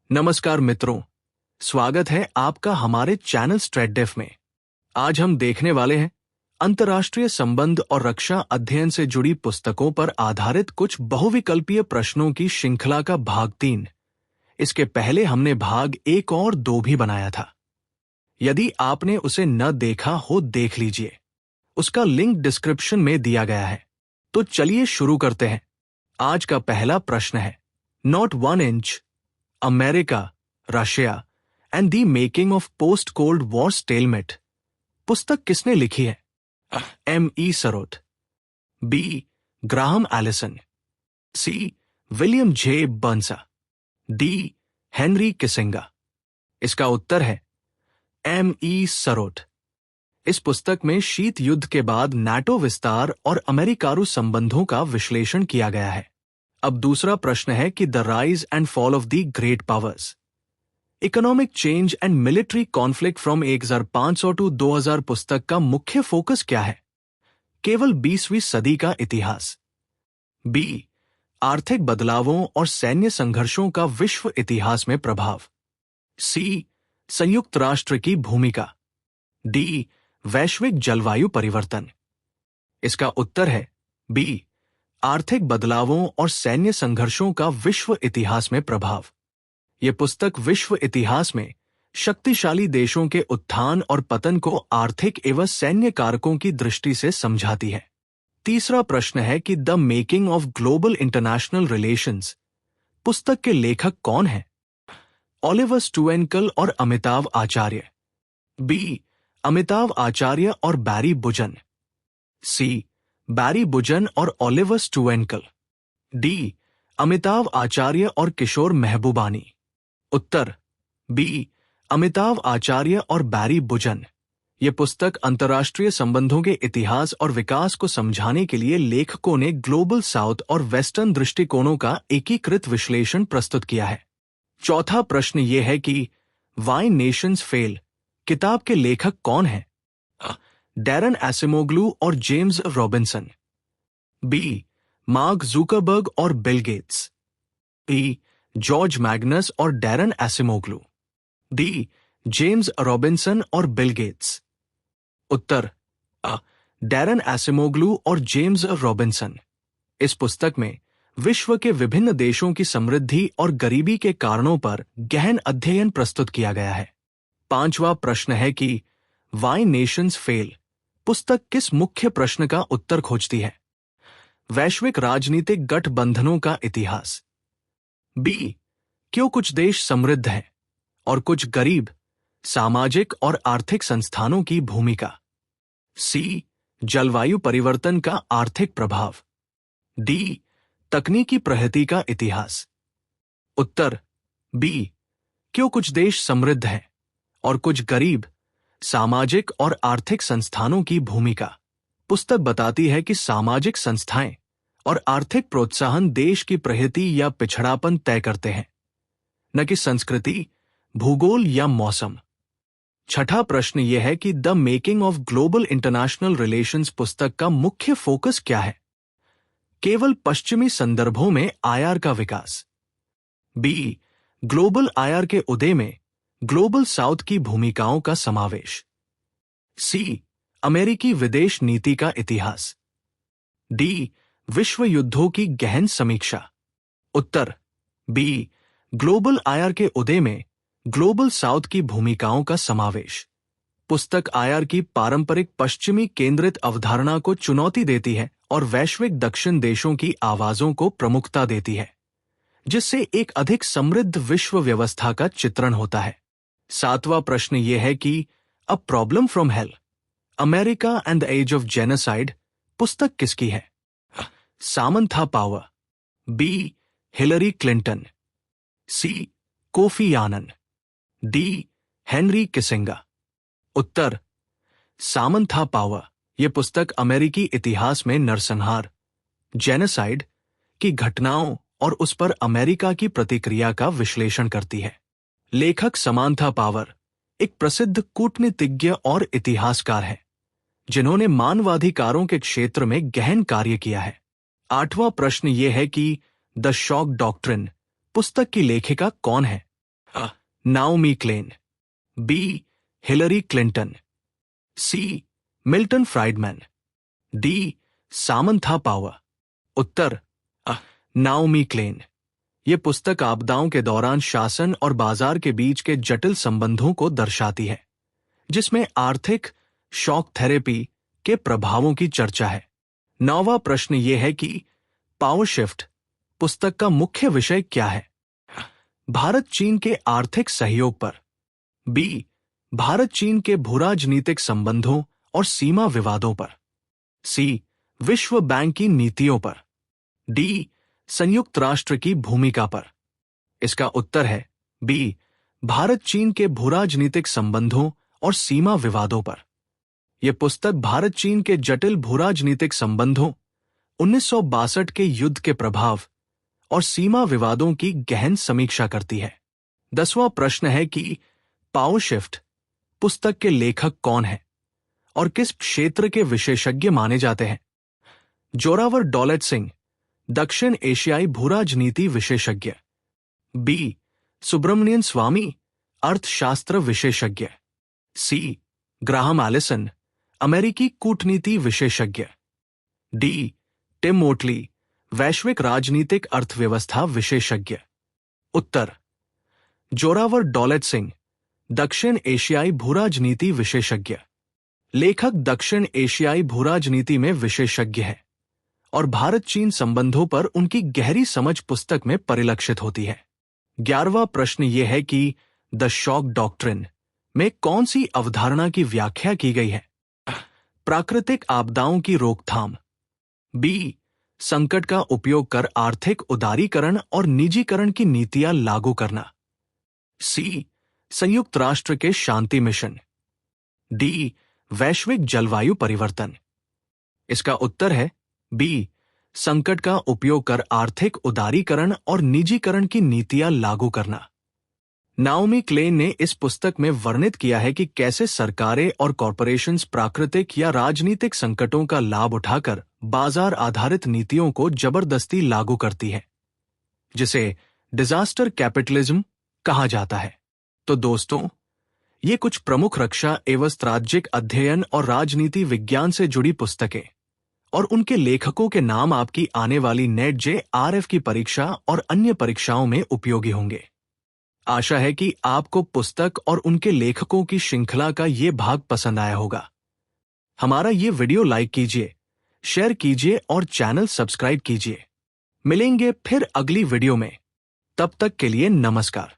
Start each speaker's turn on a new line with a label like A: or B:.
A: नमस्कार मित्रों, स्वागत है आपका हमारे चैनल स्ट्रेटडेफ में। आज हम देखने वाले हैं अंतर्राष्ट्रीय संबंध और रक्षा अध्ययन से जुड़ी पुस्तकों पर आधारित कुछ बहुविकल्पीय प्रश्नों की श्रृंखला का भाग 3। इसके पहले हमने भाग 1 और 2 भी बनाया था। यदि आपने उसे न देखा हो देख लीजिए, उसका लिंक डिस्क्रिप्शन में दिया गया है। तो चलिए शुरू करते हैं। आज का पहला प्रश्न है, not 1 inch, America, Russia and the making of post cold war stalemate पुस्तक किसने लिखी है? M.E. Sarotte, B. Graham Allison, C. William J Burns, D. Henry Kissinger. इसका उत्तर है M.E. सरोत। इस पुस्तक में शीत युद्ध के बाद नाटो विस्तार और अमेरिकारू संबंधों का विश्लेषण किया गया है। अब दूसरा प्रश्न है कि the rise and fall of the great powers, economic change and military conflict from 1500 to 2000 पुस्तक का मुख्य फोकस क्या है? केवल 20वीं सदी का इतिहास, B. आर्थिक बदलावों और सैन्य संघर्षों का विश्व इतिहास में प्रभाव, C. संयुक्त राष्ट्र की भूमिका, D. वैश्विक जलवायु परिवर्तन। इसका उत्तर है B. आर्थिक बदलावों और सैन्य संघर्षों का विश्व इतिहास में प्रभाव। यह पुस्तक विश्व इतिहास में शक्तिशाली देशों के उत्थान और पतन को आर्थिक एवं सैन्य कारकों की दृष्टि से समझाती है। तीसरा प्रश्न है कि the making of global international relations पुस्तक के लेखक कौन हैं? ओलिवर स्टुएनकल और अमिताभ आचार्य, B. अमिताभ आचार्य और बैरी बुजन, C. बैरी बुजन और ओलिवर स्टुएनकल, D. अमिताभ आचार्य और किशोर महबूबानी। उत्तर B. अमिताभ आचार्य और बैरी बुजन। यह पुस्तक अंतर्राष्ट्रीय संबंधों के इतिहास और विकास को समझाने के लिए लेखकों ने ग्लोबल साउथ और वेस्टर्न दृष्टिकोणों का एकीकृत विश्लेषण प्रस्तुत किया है। चौथा प्रश्न यह है कि व्हाई नेशंस फेल किताब के लेखक कौन हैं? डैरन एसिमोग्लू और James Robinson, B. Mark Zuckerberg और Bill Gates, E. George Magnus और Daron Acemoglu, D. James Robinson और बिल गेट्स। उत्तर डैरन एसिमोग्लू और जेम्स रॉबिन्सन। इस पुस्तक में विश्व के विभिन्न देशों की समृद्धि और गरीबी के कारणों पर गहन अध्ययन प्रस्तुत किया गया है। पांचवा प्रश्न है कि व्हाई नेशंस फेल पुस्तक किस मुख्य प्रश्न का उत्तर खोजती है? वैश्विक राजनीतिक गठबंधनों का इतिहास, B. क्यों कुछ देश समृद्ध हैं और कुछ गरीब, सामाजिक और आर्थिक संस्थानों की भूमिका, C. जलवायु परिवर्तन का आर्थिक प्रभाव, D. तकनीकी प्रगति का इतिहास। उत्तर B. क्यों कुछ देश समृद्ध हैं और कुछ गरीब, सामाजिक और आर्थिक संस्थानों की भूमिका। पुस्तक बताती है कि सामाजिक संस्थाएं और आर्थिक प्रोत्साहन देश की प्रगति या पिछड़ापन तय करते हैं, न कि संस्कृति, भूगोल या मौसम। छठा प्रश्न यह है कि the making of global international relations पुस्तक का मुख्य फोकस क्या है? केवल पश्चिमी संदर्भों में आईआर का विकास, B. ग्लोबल आईआर के उदय में ग्लोबल साउथ की भूमिकाओं का समावेश, C. अमेरिकी विदेश नीति का इतिहास, D. विश्व युद्धों की गहन समीक्षा। उत्तर B. ग्लोबल आईआर के उदय में ग्लोबल साउथ की भूमिकाओं का समावेश। पुस्तक आईआर की पारंपरिक पश्चिमी केंद्रित अवधारणा को चुनौती देती है और वैश्विक दक्षिण देशों की आवाजों को प्रमुखता देती है, जिससे एक अधिक समृद्ध विश्व व्यवस्था का चित्रण होता है। सातवां प्रश्न यह है कि a problem from hell, America and the age of genocide पुस्तक किसकी है? Samantha Power, B. Hillary Clinton, C. Kofi Annan, D. Henry Kissinger. उत्तर सामंथा पावर। यह पुस्तक अमेरिकी इतिहास में नरसंहार, जेनोसाइड की घटनाओं और उस पर अमेरिका की प्रतिक्रिया का विश्लेषण करती है। लेखक समांथा पावर एक प्रसिद्ध कूटनीतिज्ञ और इतिहासकार है, जिन्होंने मानवाधिकारों के क्षेत्र में गहन कार्य किया है। आठवां प्रश्न यह है कि द शॉक डॉक्ट्रिन पुस्तक की लेखिका कौन है? Naomi Klein, B Hillary Clinton, C Milton Friedman, D Samantha Power. उत्तर नाओमी क्लेन। ये पुस्तक आपदाओं के दौरान शासन और बाजार के बीच के जटिल संबंधों को दर्शाती है, जिसमें आर्थिक शॉक थेरेपी के प्रभावों की चर्चा है। 9वां प्रश्न यह है कि पावर शिफ्ट पुस्तक का मुख्य विषय क्या है? भारत चीन के आर्थिक सहयोग पर, बी भारत चीन के भूराजनीतिक संबंधों और सीमा विवादों पर, सी विश्व बैंक की नीतियों पर, डी संयुक्त राष्ट्र की भूमिका पर। इसका उत्तर है बी भारत चीन के भूराजनीतिक संबंधों और सीमा विवादों पर। यह पुस्तक भारत चीन के जटिल भूराजनीतिक संबंधों, 1962 के युद्ध के प्रभाव और सीमा विवादों की गहन समीक्षा करती है। 10वां प्रश्न है कि पावर शिफ्ट पुस्तक के लेखक कौन है और किस क्षेत्र के विशेषज्ञ माने जाते हैं? जोरावर डोलेट सिंह, दक्षिण एशियाई भूराजनीति विशेषज्ञ, बी सुब्रमण्यन स्वामी, अर्थशास्त्र विशेषज्ञ, सी ग्राहम एलिसन, अमेरिकी कूटनीति विशेषज्ञ, डी टिम मोटली, वैश्विक राजनीतिक अर्थव्यवस्था विशेषज्ञ। उत्तर जोरावर डोलेट सिंह, दक्षिण एशियाई भूराजनीति विशेषज्ञ। लेखक दक्षिण एशियाई भूराजनीति में विशेषज्ञ है और भारत चीन संबंधों पर उनकी गहरी समझ पुस्तक में परिलक्षित होती है। 11वां प्रश्न यह है कि द शॉक डॉक्ट्रिन में कौन सी अवधारणा की व्याख्या की गई है? प्राकृतिक आपदाओं की रोकथाम, बी संकट का उपयोग कर आर्थिक उदारीकरण और निजीकरण की नीतियां लागू करना, सी संयुक्त राष्ट्र के शांति मिशन, डी वैश्विक जलवायु परिवर्तन। इसका उत्तर है बी संकट का उपयोग कर आर्थिक उदारीकरण और निजीकरण की नीतियां लागू करना। नाओमी क्लेन ने इस पुस्तक में वर्णित किया है कि कैसे सरकारें और कॉरपोरेशंस प्राकृतिक या राजनीतिक संकटों का लाभ उठाकर बाजार आधारित नीतियों को जबरदस्ती लागू करती है, जिसे डिजास्टर कैपिटलिज्म कहा जाता है। तो दोस्तों, ये कुछ प्रमुख रक्षा एवं राज्यिक अध्ययन और राजनीति विज्ञान से जुड़ी पुस्तकें और उनके लेखकों के नाम आपकी आने वाली नेट JRF की परीक्षा और अन्य परीक्षाओं में उपयोगी होंगे। आशा है कि आपको पुस्तक और उनके लेखकों की श्रृंखला का ये भाग पसंद आया होगा। हमारा ये वीडियो लाइक कीजिए, शेयर कीजिए और चैनल सब्सक्राइब कीजिए। मिलेंगे फिर अगली वीडियो में। तब तक के लिए नमस्कार।